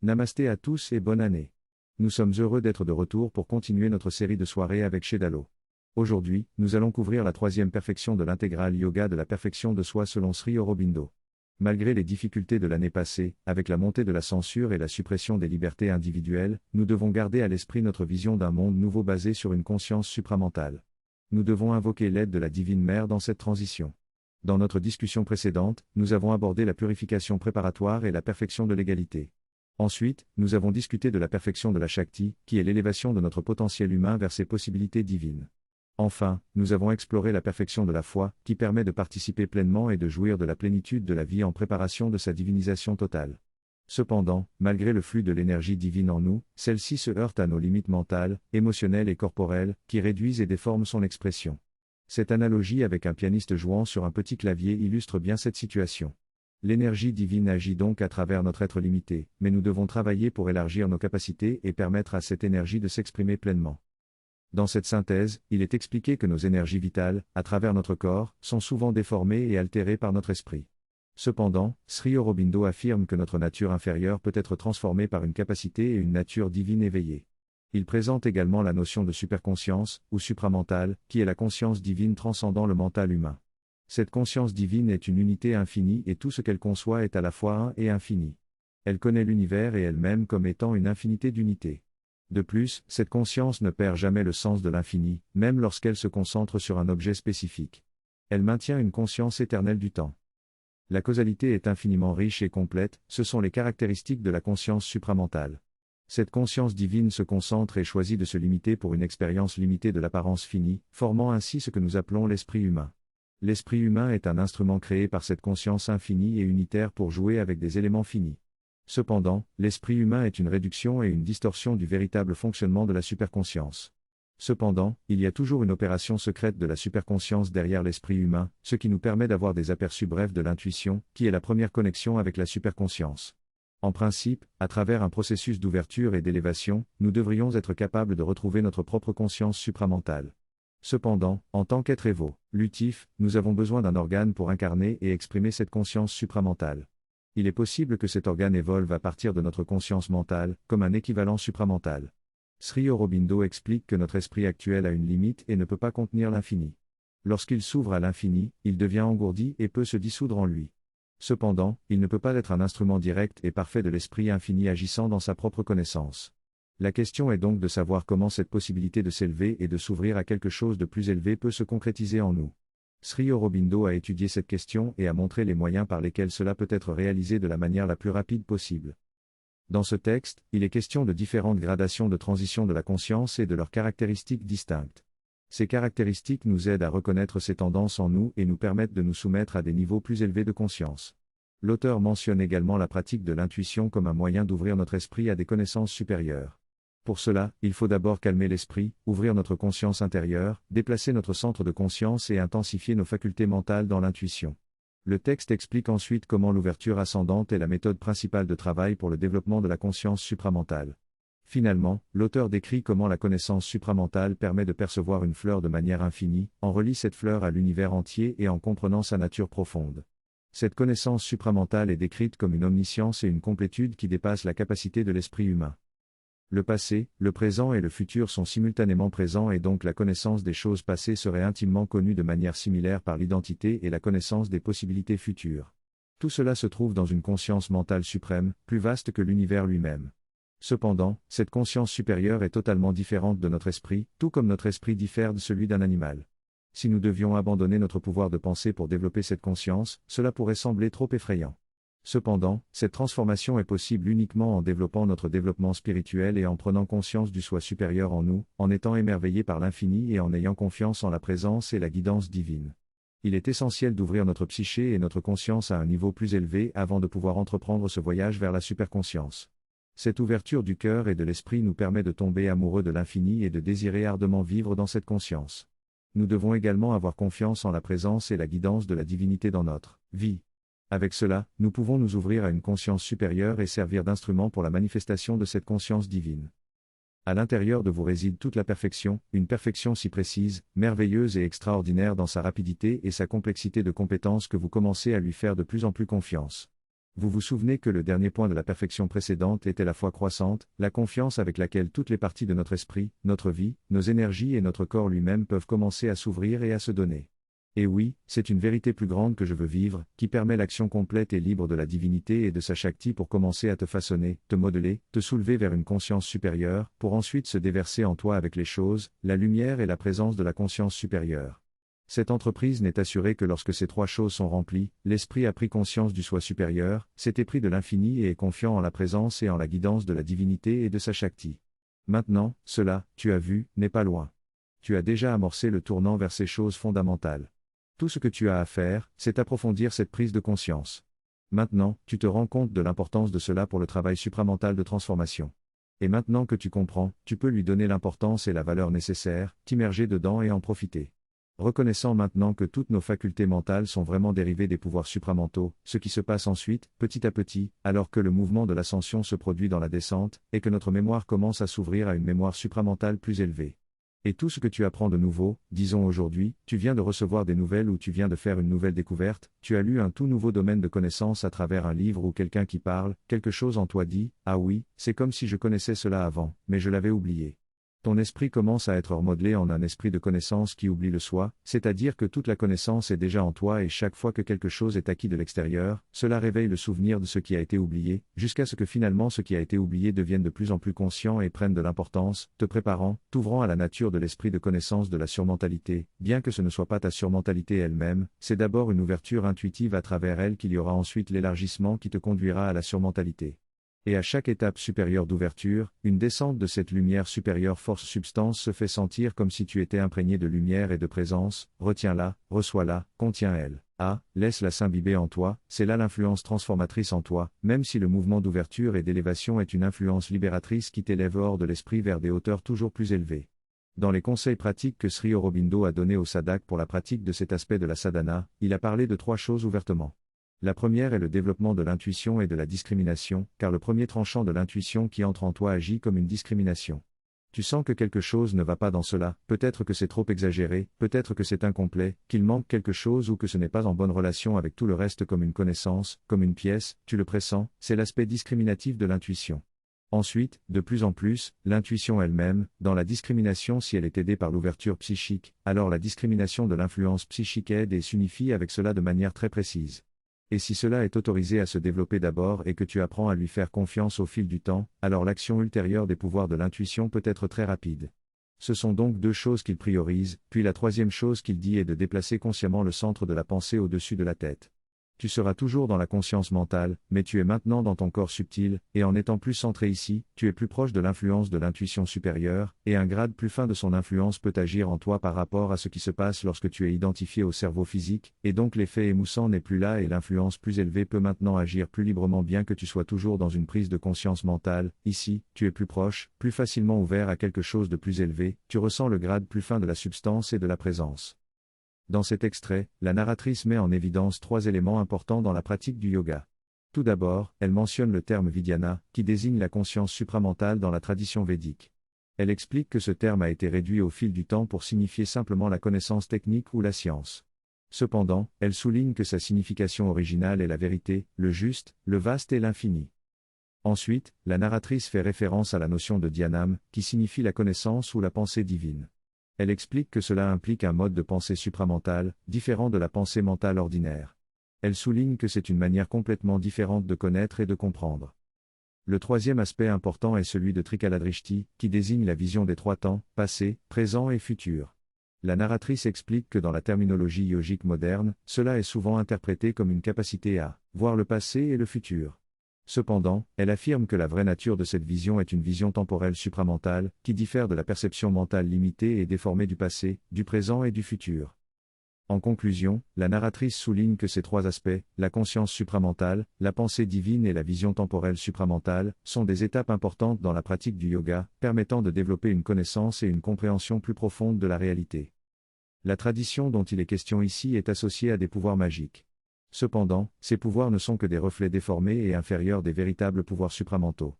Namasté à tous et bonne année. Nous sommes heureux d'être de retour pour continuer notre série de soirées avec Shedalo. Aujourd'hui, nous allons couvrir la troisième perfection de l'intégral yoga de la perfection de soi selon Sri Aurobindo. Malgré les difficultés de l'année passée, avec la montée de la censure et la suppression des libertés individuelles, nous devons garder à l'esprit notre vision d'un monde nouveau basé sur une conscience supramentale. Nous devons invoquer l'aide de la Divine Mère dans cette transition. Dans notre discussion précédente, nous avons abordé la purification préparatoire et la perfection de l'égalité. Ensuite, nous avons discuté de la perfection de la Shakti, qui est l'élévation de notre potentiel humain vers ses possibilités divines. Enfin, nous avons exploré la perfection de la foi, qui permet de participer pleinement et de jouir de la plénitude de la vie en préparation de sa divinisation totale. Cependant, malgré le flux de l'énergie divine en nous, celle-ci se heurte à nos limites mentales, émotionnelles et corporelles, qui réduisent et déforment son expression. Cette analogie avec un pianiste jouant sur un petit clavier illustre bien cette situation. L'énergie divine agit donc à travers notre être limité, mais nous devons travailler pour élargir nos capacités et permettre à cette énergie de s'exprimer pleinement. Dans cette synthèse, il est expliqué que nos énergies vitales, à travers notre corps, sont souvent déformées et altérées par notre esprit. Cependant, Sri Aurobindo affirme que notre nature inférieure peut être transformée par une capacité et une nature divine éveillée. Il présente également la notion de superconscience, ou supramentale, qui est la conscience divine transcendant le mental humain. Cette conscience divine est une unité infinie et tout ce qu'elle conçoit est à la fois un et infini. Elle connaît l'univers et elle-même comme étant une infinité d'unités. De plus, cette conscience ne perd jamais le sens de l'infini, même lorsqu'elle se concentre sur un objet spécifique. Elle maintient une conscience éternelle du temps. La causalité est infiniment riche et complète, ce sont les caractéristiques de la conscience supramentale. Cette conscience divine se concentre et choisit de se limiter pour une expérience limitée de l'apparence finie, formant ainsi ce que nous appelons l'esprit humain. L'esprit humain est un instrument créé par cette conscience infinie et unitaire pour jouer avec des éléments finis. Cependant, l'esprit humain est une réduction et une distorsion du véritable fonctionnement de la superconscience. Cependant, il y a toujours une opération secrète de la superconscience derrière l'esprit humain, ce qui nous permet d'avoir des aperçus brefs de l'intuition, qui est la première connexion avec la superconscience. En principe, à travers un processus d'ouverture et d'élévation, nous devrions être capables de retrouver notre propre conscience supramentale. Cependant, en tant qu'être évolutif, nous avons besoin d'un organe pour incarner et exprimer cette conscience supramentale. Il est possible que cet organe évolue à partir de notre conscience mentale, comme un équivalent supramental. Sri Aurobindo explique que notre esprit actuel a une limite et ne peut pas contenir l'infini. Lorsqu'il s'ouvre à l'infini, il devient engourdi et peut se dissoudre en lui. Cependant, il ne peut pas être un instrument direct et parfait de l'esprit infini agissant dans sa propre connaissance. La question est donc de savoir comment cette possibilité de s'élever et de s'ouvrir à quelque chose de plus élevé peut se concrétiser en nous. Sri Aurobindo a étudié cette question et a montré les moyens par lesquels cela peut être réalisé de la manière la plus rapide possible. Dans ce texte, il est question de différentes gradations de transition de la conscience et de leurs caractéristiques distinctes. Ces caractéristiques nous aident à reconnaître ces tendances en nous et nous permettent de nous soumettre à des niveaux plus élevés de conscience. L'auteur mentionne également la pratique de l'intuition comme un moyen d'ouvrir notre esprit à des connaissances supérieures. Pour cela, il faut d'abord calmer l'esprit, ouvrir notre conscience intérieure, déplacer notre centre de conscience et intensifier nos facultés mentales dans l'intuition. Le texte explique ensuite comment l'ouverture ascendante est la méthode principale de travail pour le développement de la conscience supramentale. Finalement, l'auteur décrit comment la connaissance supramentale permet de percevoir une fleur de manière infinie, en relie cette fleur à l'univers entier et en comprenant sa nature profonde. Cette connaissance supramentale est décrite comme une omniscience et une complétude qui dépasse la capacité de l'esprit humain. Le passé, le présent et le futur sont simultanément présents et donc la connaissance des choses passées serait intimement connue de manière similaire par l'identité et la connaissance des possibilités futures. Tout cela se trouve dans une conscience mentale suprême, plus vaste que l'univers lui-même. Cependant, cette conscience supérieure est totalement différente de notre esprit, tout comme notre esprit diffère de celui d'un animal. Si nous devions abandonner notre pouvoir de penser pour développer cette conscience, cela pourrait sembler trop effrayant. Cependant, cette transformation est possible uniquement en développant notre développement spirituel et en prenant conscience du soi supérieur en nous, en étant émerveillés par l'infini et en ayant confiance en la présence et la guidance divine. Il est essentiel d'ouvrir notre psyché et notre conscience à un niveau plus élevé avant de pouvoir entreprendre ce voyage vers la superconscience. Cette ouverture du cœur et de l'esprit nous permet de tomber amoureux de l'infini et de désirer ardemment vivre dans cette conscience. Nous devons également avoir confiance en la présence et la guidance de la divinité dans notre vie. Avec cela, nous pouvons nous ouvrir à une conscience supérieure et servir d'instrument pour la manifestation de cette conscience divine. À l'intérieur de vous réside toute la perfection, une perfection si précise, merveilleuse et extraordinaire dans sa rapidité et sa complexité de compétences que vous commencez à lui faire de plus en plus confiance. Vous vous souvenez que le dernier point de la perfection précédente était la foi croissante, la confiance avec laquelle toutes les parties de notre esprit, notre vie, nos énergies et notre corps lui-même peuvent commencer à s'ouvrir et à se donner. Et oui, c'est une vérité plus grande que je veux vivre, qui permet l'action complète et libre de la divinité et de sa Shakti pour commencer à te façonner, te modeler, te soulever vers une conscience supérieure, pour ensuite se déverser en toi avec les choses, la lumière et la présence de la conscience supérieure. Cette entreprise n'est assurée que lorsque ces trois choses sont remplies, l'esprit a pris conscience du soi supérieur, s'est épris de l'infini et est confiant en la présence et en la guidance de la divinité et de sa Shakti. Maintenant, cela, tu as vu, n'est pas loin. Tu as déjà amorcé le tournant vers ces choses fondamentales. Tout ce que tu as à faire, c'est approfondir cette prise de conscience. Maintenant, tu te rends compte de l'importance de cela pour le travail supramental de transformation. Et maintenant que tu comprends, tu peux lui donner l'importance et la valeur nécessaires, t'immerger dedans et en profiter. Reconnaissant maintenant que toutes nos facultés mentales sont vraiment dérivées des pouvoirs supramentaux, ce qui se passe ensuite, petit à petit, alors que le mouvement de l'ascension se produit dans la descente, et que notre mémoire commence à s'ouvrir à une mémoire supramentale plus élevée. Et tout ce que tu apprends de nouveau, disons aujourd'hui, tu viens de recevoir des nouvelles ou tu viens de faire une nouvelle découverte, tu as lu un tout nouveau domaine de connaissance à travers un livre ou quelqu'un qui parle, quelque chose en toi dit, ah oui, c'est comme si je connaissais cela avant, mais je l'avais oublié. Ton esprit commence à être remodelé en un esprit de connaissance qui oublie le soi, c'est-à-dire que toute la connaissance est déjà en toi et chaque fois que quelque chose est acquis de l'extérieur, cela réveille le souvenir de ce qui a été oublié, jusqu'à ce que finalement ce qui a été oublié devienne de plus en plus conscient et prenne de l'importance, te préparant, t'ouvrant à la nature de l'esprit de connaissance de la surmentalité, bien que ce ne soit pas ta surmentalité elle-même, c'est d'abord une ouverture intuitive à travers elle qu'il y aura ensuite l'élargissement qui te conduira à la surmentalité. Et à chaque étape supérieure d'ouverture, une descente de cette lumière supérieure force-substance se fait sentir comme si tu étais imprégné de lumière et de présence, retiens-la, reçois-la, contiens-elle. Ah, laisse-la s'imbiber en toi, c'est là l'influence transformatrice en toi, même si le mouvement d'ouverture et d'élévation est une influence libératrice qui t'élève hors de l'esprit vers des hauteurs toujours plus élevées. Dans les conseils pratiques que Sri Aurobindo a donnés au sadhak pour la pratique de cet aspect de la sadhana, il a parlé de trois choses ouvertement. La première est le développement de l'intuition et de la discrimination, car le premier tranchant de l'intuition qui entre en toi agit comme une discrimination. Tu sens que quelque chose ne va pas dans cela, peut-être que c'est trop exagéré, peut-être que c'est incomplet, qu'il manque quelque chose ou que ce n'est pas en bonne relation avec tout le reste comme une connaissance, comme une pièce, tu le pressens, c'est l'aspect discriminatif de l'intuition. Ensuite, de plus en plus, l'intuition elle-même, dans la discrimination si elle est aidée par l'ouverture psychique, alors la discrimination de l'influence psychique aide et s'unifie avec cela de manière très précise. Et si cela est autorisé à se développer d'abord et que tu apprends à lui faire confiance au fil du temps, alors l'action ultérieure des pouvoirs de l'intuition peut être très rapide. Ce sont donc deux choses qu'il priorise, puis la troisième chose qu'il dit est de déplacer consciemment le centre de la pensée au-dessus de la tête. Tu seras toujours dans la conscience mentale, mais tu es maintenant dans ton corps subtil, et en étant plus centré ici, tu es plus proche de l'influence de l'intuition supérieure, et un grade plus fin de son influence peut agir en toi par rapport à ce qui se passe lorsque tu es identifié au cerveau physique, et donc l'effet émoussant n'est plus là et l'influence plus élevée peut maintenant agir plus librement bien que tu sois toujours dans une prise de conscience mentale, ici, tu es plus proche, plus facilement ouvert à quelque chose de plus élevé, tu ressens le grade plus fin de la substance et de la présence. Dans cet extrait, la narratrice met en évidence trois éléments importants dans la pratique du yoga. Tout d'abord, elle mentionne le terme Vijnana, qui désigne la conscience supramentale dans la tradition védique. Elle explique que ce terme a été réduit au fil du temps pour signifier simplement la connaissance technique ou la science. Cependant, elle souligne que sa signification originale est la vérité, le juste, le vaste et l'infini. Ensuite, la narratrice fait référence à la notion de Dhyanam, qui signifie la connaissance ou la pensée divine. Elle explique que cela implique un mode de pensée supramentale, différent de la pensée mentale ordinaire. Elle souligne que c'est une manière complètement différente de connaître et de comprendre. Le troisième aspect important est celui de Trikaladrishti, qui désigne la vision des trois temps, passé, présent et futur. La narratrice explique que dans la terminologie yogique moderne, cela est souvent interprété comme une capacité à voir le passé et le futur. Cependant, elle affirme que la vraie nature de cette vision est une vision temporelle supramentale, qui diffère de la perception mentale limitée et déformée du passé, du présent et du futur. En conclusion, la narratrice souligne que ces trois aspects, la conscience supramentale, la pensée divine et la vision temporelle supramentale, sont des étapes importantes dans la pratique du yoga, permettant de développer une connaissance et une compréhension plus profonde de la réalité. La tradition dont il est question ici est associée à des pouvoirs magiques. Cependant, ces pouvoirs ne sont que des reflets déformés et inférieurs des véritables pouvoirs supramentaux.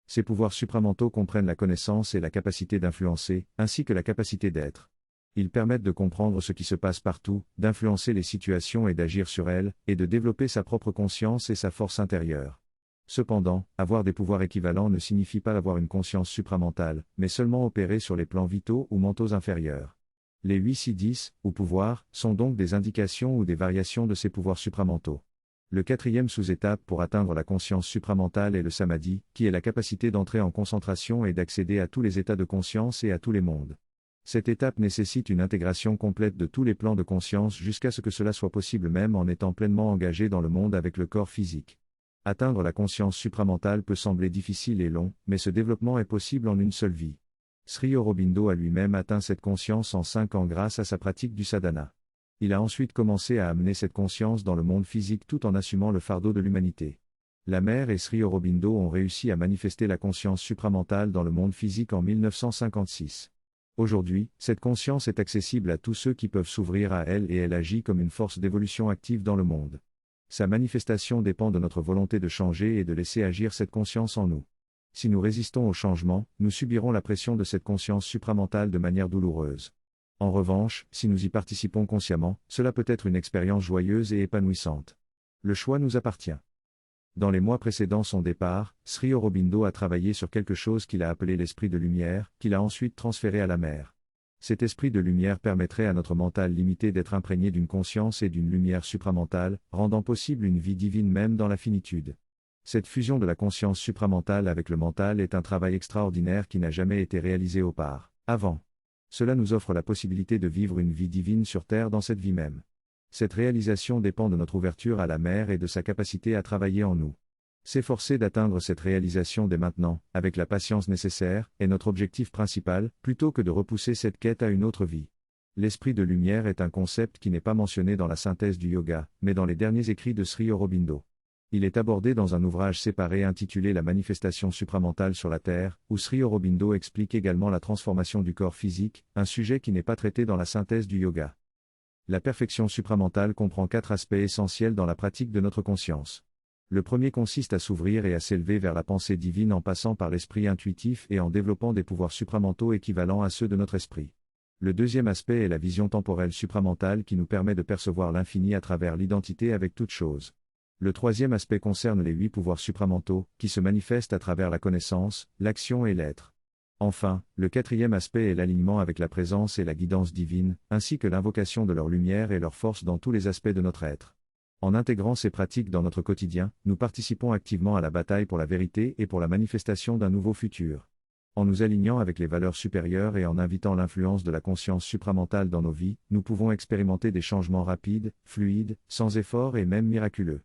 Ces pouvoirs supramentaux comprennent la connaissance et la capacité d'influencer, ainsi que la capacité d'être. Ils permettent de comprendre ce qui se passe partout, d'influencer les situations et d'agir sur elles, et de développer sa propre conscience et sa force intérieure. Cependant, avoir des pouvoirs équivalents ne signifie pas avoir une conscience supramentale, mais seulement opérer sur les plans vitaux ou mentaux inférieurs. Les 8 siddhis, ou pouvoirs, sont donc des indications ou des variations de ces pouvoirs supramentaux. Le quatrième sous-étape pour atteindre la conscience supramentale est le samadhi, qui est la capacité d'entrer en concentration et d'accéder à tous les états de conscience et à tous les mondes. Cette étape nécessite une intégration complète de tous les plans de conscience jusqu'à ce que cela soit possible même en étant pleinement engagé dans le monde avec le corps physique. Atteindre la conscience supramentale peut sembler difficile et long, mais ce développement est possible en une seule vie. Sri Aurobindo a lui-même atteint cette conscience en 5 ans grâce à sa pratique du sadhana. Il a ensuite commencé à amener cette conscience dans le monde physique tout en assumant le fardeau de l'humanité. La mère et Sri Aurobindo ont réussi à manifester la conscience supramentale dans le monde physique en 1956. Aujourd'hui, cette conscience est accessible à tous ceux qui peuvent s'ouvrir à elle et elle agit comme une force d'évolution active dans le monde. Sa manifestation dépend de notre volonté de changer et de laisser agir cette conscience en nous. Si nous résistons au changement, nous subirons la pression de cette conscience supramentale de manière douloureuse. En revanche, si nous y participons consciemment, cela peut être une expérience joyeuse et épanouissante. Le choix nous appartient. Dans les mois précédant son départ, Sri Aurobindo a travaillé sur quelque chose qu'il a appelé l'esprit de lumière, qu'il a ensuite transféré à la mer. Cet esprit de lumière permettrait à notre mental limité d'être imprégné d'une conscience et d'une lumière supramentale, rendant possible une vie divine même dans la finitude. Cette fusion de la conscience supramentale avec le mental est un travail extraordinaire qui n'a jamais été réalisé auparavant. Cela nous offre la possibilité de vivre une vie divine sur Terre dans cette vie même. Cette réalisation dépend de notre ouverture à la mer et de sa capacité à travailler en nous. S'efforcer d'atteindre cette réalisation dès maintenant, avec la patience nécessaire, est notre objectif principal, plutôt que de repousser cette quête à une autre vie. L'esprit de lumière est un concept qui n'est pas mentionné dans la synthèse du yoga, mais dans les derniers écrits de Sri Aurobindo. Il est abordé dans un ouvrage séparé intitulé La manifestation supramentale sur la Terre, où Sri Aurobindo explique également la transformation du corps physique, un sujet qui n'est pas traité dans la synthèse du yoga. La perfection supramentale comprend 4 aspects essentiels dans la pratique de notre conscience. Le premier consiste à s'ouvrir et à s'élever vers la pensée divine en passant par l'esprit intuitif et en développant des pouvoirs supramentaux équivalents à ceux de notre esprit. Le deuxième aspect est la vision temporelle supramentale qui nous permet de percevoir l'infini à travers l'identité avec toute chose. Le troisième aspect concerne les 8 pouvoirs supramentaux, qui se manifestent à travers la connaissance, l'action et l'être. Enfin, le quatrième aspect est l'alignement avec la présence et la guidance divine, ainsi que l'invocation de leur lumière et leur force dans tous les aspects de notre être. En intégrant ces pratiques dans notre quotidien, nous participons activement à la bataille pour la vérité et pour la manifestation d'un nouveau futur. En nous alignant avec les valeurs supérieures et en invitant l'influence de la conscience supramentale dans nos vies, nous pouvons expérimenter des changements rapides, fluides, sans effort et même miraculeux.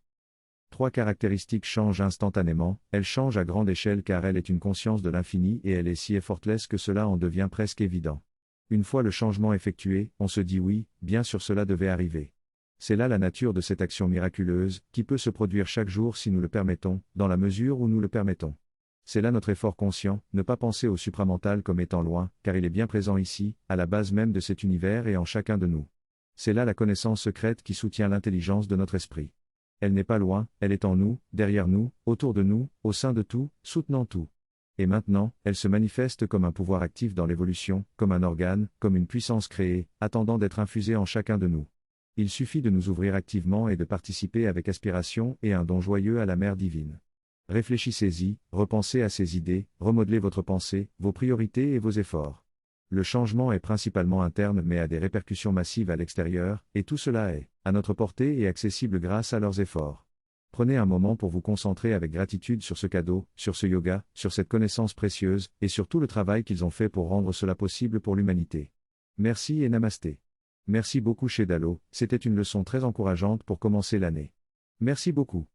3 caractéristiques changent instantanément, elle change à grande échelle car elle est une conscience de l'infini et elle est si effortless que cela en devient presque évident. Une fois le changement effectué, on se dit oui, bien sûr cela devait arriver. C'est là la nature de cette action miraculeuse, qui peut se produire chaque jour si nous le permettons, dans la mesure où nous le permettons. C'est là notre effort conscient, ne pas penser au supramental comme étant loin, car il est bien présent ici, à la base même de cet univers et en chacun de nous. C'est là la connaissance secrète qui soutient l'intelligence de notre esprit. Elle n'est pas loin, elle est en nous, derrière nous, autour de nous, au sein de tout, soutenant tout. Et maintenant, elle se manifeste comme un pouvoir actif dans l'évolution, comme un organe, comme une puissance créée, attendant d'être infusée en chacun de nous. Il suffit de nous ouvrir activement et de participer avec aspiration et un don joyeux à la mère divine. Réfléchissez-y, repensez à ces idées, remodelez votre pensée, vos priorités et vos efforts. Le changement est principalement interne mais a des répercussions massives à l'extérieur, et tout cela est à notre portée et accessible grâce à leurs efforts. Prenez un moment pour vous concentrer avec gratitude sur ce cadeau, sur ce yoga, sur cette connaissance précieuse, et sur tout le travail qu'ils ont fait pour rendre cela possible pour l'humanité. Merci et namasté. Merci beaucoup chez Dalo, c'était une leçon très encourageante pour commencer l'année. Merci beaucoup.